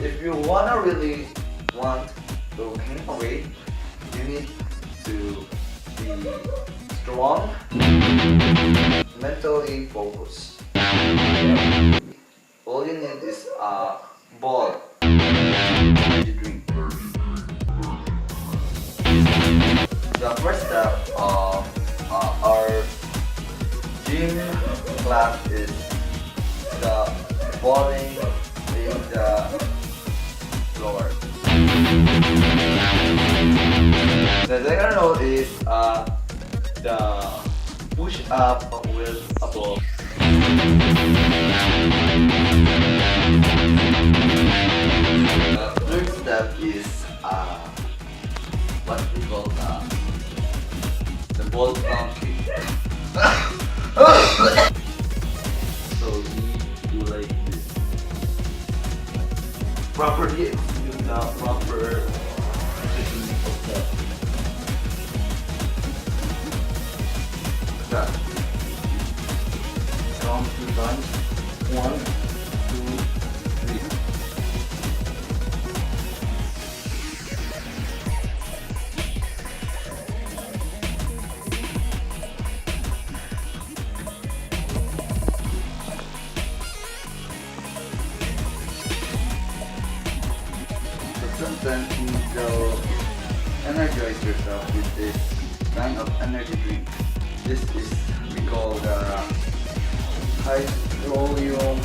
if you wanna really want to gain weight, you need to be strong, mentally focused. All you need is a ball. You drink. The first step of our gym class is the balling in the floor. The second note is the push up with a ball. The third step is what we call the ball plunking. So we do like this. Properly execute the proper technique of that. Count 2 times. 1, 2, 3. Sometimes you need to energize yourself with this kind of energy drink. This is we call the high volume